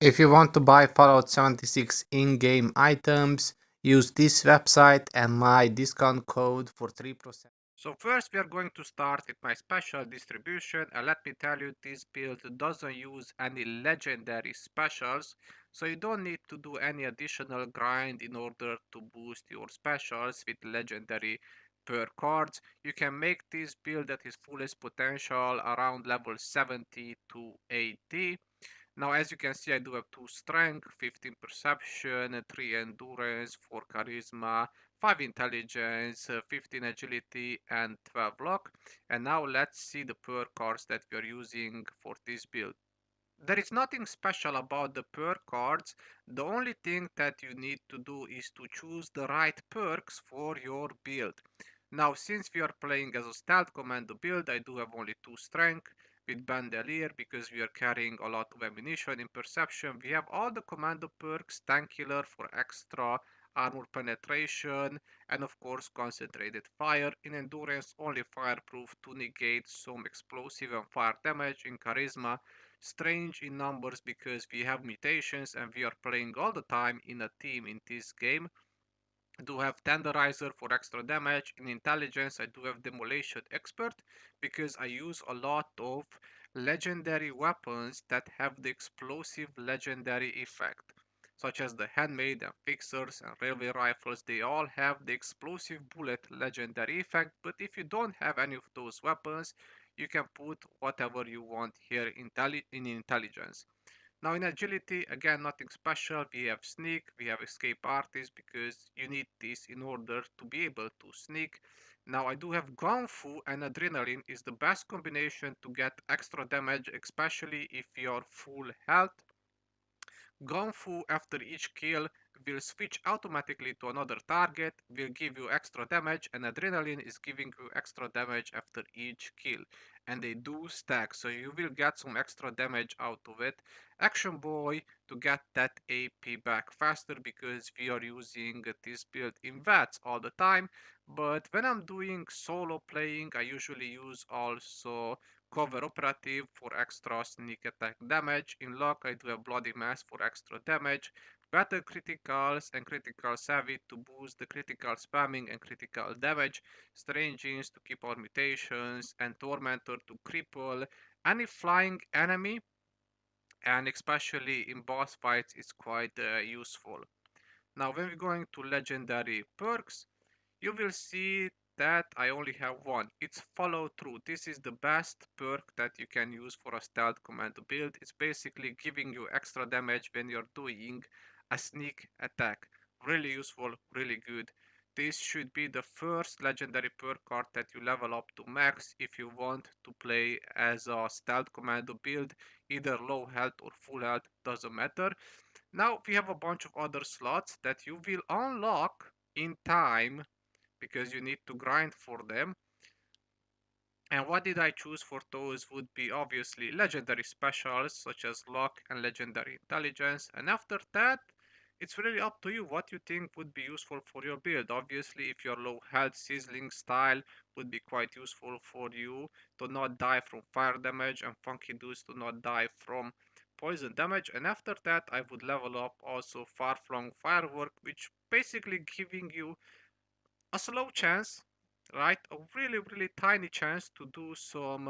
If you want to buy Fallout 76 in-game items, use this website and my discount code for 3%. So first we are going to start with my special distribution, and let me tell you, this build doesn't use any legendary specials, so you don't need to do any additional grind in order to boost your specials with legendary perk cards. You can make this build at its fullest potential around level 70 to 80. Now, as you can see, I do have 2 strength, 15 perception, 3 endurance, 4 charisma, 5 intelligence, 15 agility, and 12 luck. And now let's see the perk cards that we are using for this build. There is nothing special about the perk cards. The only thing that you need to do is to choose the right perks for your build. Now, since we are playing as a stealth commando build, I do have only 2 strength with bandolier because we are carrying a lot of ammunition. In perception, we have all the commando perks, tank killer for extra armor penetration, and of course concentrated fire. In endurance, only fireproof to negate some explosive and fire damage. In charisma, strange in numbers because we have mutations and we are playing all the time in a team in this game. I do have tenderizer for extra damage. In intelligence, I do have demolition expert because I use a lot of legendary weapons that have the explosive legendary effect, such as the handmade and fixers and railway rifles. They all have the explosive bullet legendary effect, but if you don't have any of those weapons, you can put whatever you want here in intelligence. Now in agility, again, nothing special. We have sneak, we have escape artist because you need this in order to be able to sneak. Now I do have gun fu, and adrenaline is the best combination to get extra damage, especially if you're full health. Gun fu after each kill will switch automatically to another target, will give you extra damage, and adrenaline is giving you extra damage after each kill. And they do stack, so you will get some extra damage out of it. Action Boy to get that AP back faster because we are using this build in VATS all the time. But when I'm doing solo playing, I usually use also Cover operative for extra sneak attack damage. In luck, I do a bloody mass for extra damage. Battle criticals and critical savvy to boost the critical spamming and critical damage. Strange to keep our mutations, and tormentor to cripple any flying enemy, and especially in boss fights is quite useful. Now when we're going to legendary perks, you will see that I only have one. It's follow through. This is the best perk that you can use for a stealth commando build. It's basically giving you extra damage when you're doing a sneak attack. Really useful, really good. This should be the first legendary perk card that you level up to max if you want to play as a stealth commando build, either low health or full health, doesn't matter. Now we have a bunch of other slots that you will unlock in time because you need to grind for them. And what did I choose for those would be obviously legendary specials such as luck and legendary intelligence. And after that, it's really up to you what you think would be useful for your build. Obviously, if your low health sizzling style would be quite useful for you to not die from fire damage, and funky dudes to not die from poison damage. And after that, I would level up also far flung firework, which basically giving you a slow chance, right? A really tiny chance to do some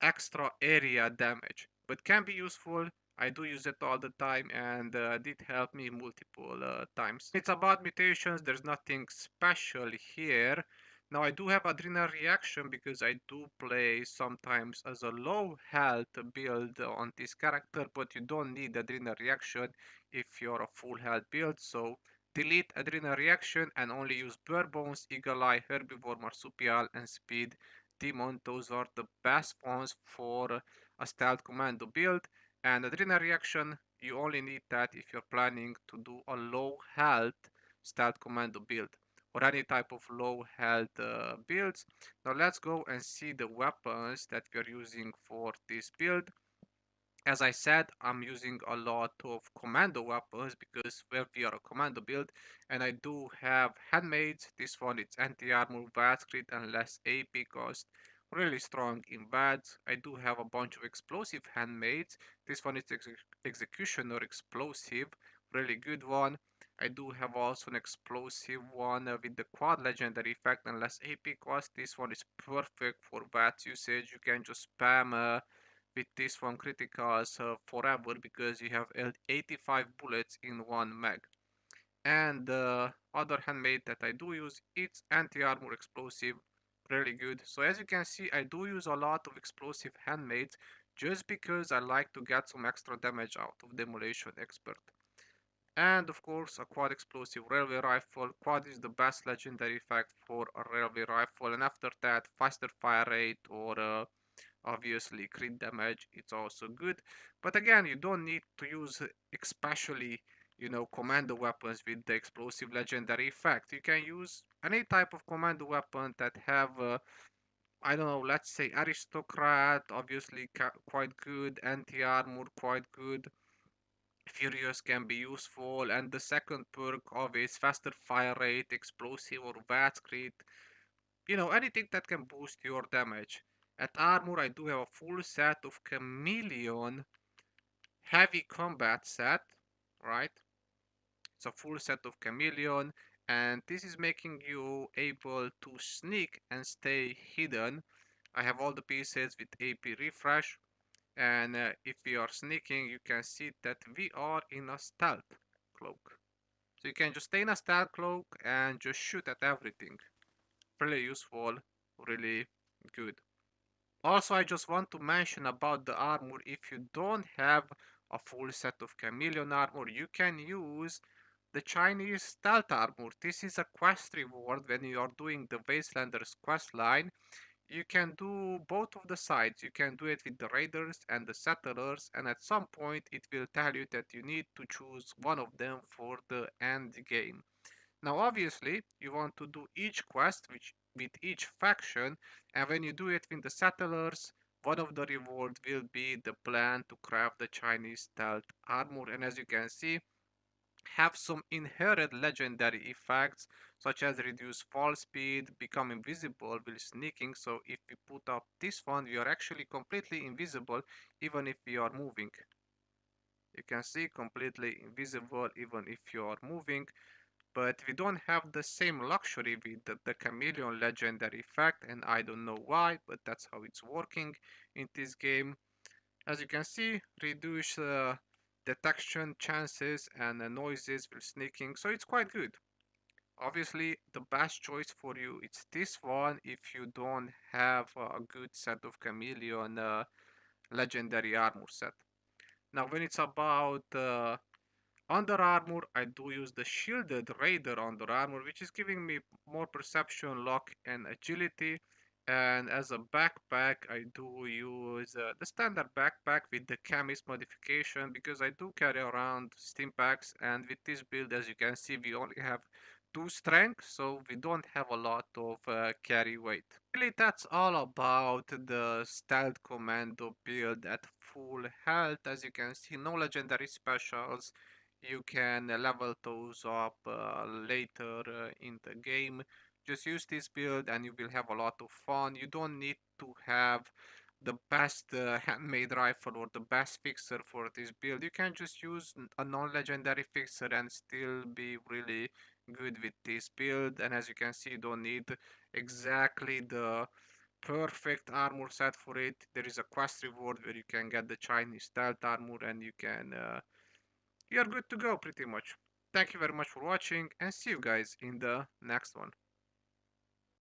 extra area damage, but can be useful. I do use it all the time and did help me multiple times. It's about mutations. There's nothing special here. Now I do have adrenal reaction because I do play sometimes as a low health build on this character, but you don't need adrenal reaction if you're a full health build. So delete adrenal reaction and only use Bird Bones, Eagle Eye, Herbivore, Marsupial, and Speed Demon. Those are the best ones for a stealth commando build. And adrenal reaction, you only need that if you're planning to do a low health stealth commando build or any type of low health builds. Now let's go and see the weapons that we are using for this build. As I said, I'm using a lot of commando weapons because we are a commando build, and I do have handmaids. This one is anti-armor, vast crit, and less AP cost. really strong in bats. I do have a bunch of explosive handmaids. This one is executioner explosive, really good one. I do have also an explosive one with the quad legendary effect and less AP cost. This one is perfect for bats usage. You can just spam with this one criticals forever because you have 85 bullets in one mag. And the other handmade that I do use, it's anti-armor explosive, really good. So as you can see, I do use a lot of explosive handmaids just because I like to get some extra damage out of Demolition Expert. And of course, a quad explosive railway rifle. Quad is the best legendary effect for a railway rifle, and after that, faster fire rate or obviously crit damage, it's also good. But again, you don't need to use especially, commando weapons with the explosive legendary effect. You can use any type of commando weapon that have I don't know, let's say aristocrat, obviously quite good, anti-armor quite good, furious can be useful, and the second perk of is faster fire rate, explosive or VAT crit, anything that can boost your damage. At armor, I do have a full set of chameleon heavy combat set, right? It's a full set of chameleon, and this is making you able to sneak and stay hidden. I have all the pieces with AP refresh, and if we are sneaking, you can see that we are in a stealth cloak. So you can just stay in a stealth cloak and just shoot at everything. Really useful, really good. Also, I just want to mention about the armor. If you don't have a full set of chameleon armor, you can use the Chinese stealth armor. This is a quest reward when you are doing the Wastelanders quest line. You can do both of the sides. You can do it with the raiders and the settlers, and at some point it will tell you that you need to choose one of them for the end game. Now, obviously, you want to do each quest with each faction, and when you do it with the settlers, one of the rewards will be the plan to craft the Chinese stealth armor. And as you can see, have some inherent legendary effects such as reduce fall speed, become invisible while sneaking. So if we put up this one, we are actually completely invisible even if we are moving. You can see completely invisible even if you are moving, but we don't have the same luxury with the chameleon legendary effect, and I don't know why, but that's how it's working in this game. As you can see, reduce detection chances and noises while sneaking, so it's quite good. Obviously, the best choice for you is this one if you don't have a good set of chameleon legendary armor set. Now, when it's about under armor, I do use the shielded raider under armor, which is giving me more perception, luck, and agility. And as a backpack, I do use the standard backpack with the chemist modification because I do carry around stim packs. And with this build, as you can see, we only have 2 strength, so we don't have a lot of carry weight. Really, that's all about the stealth commando build at full health. As you can see, no legendary specials. You can level those up later in the game. Just use this build and you will have a lot of fun. You don't need to have the best handmade rifle or the best fixer for this build. You can just use a non-legendary fixer and still be really good with this build. And as you can see, you don't need exactly the perfect armor set for it. There is a quest reward where you can get the Chinese stealth armor and you're good to go pretty much. Thank you very much for watching and see you guys in the next one.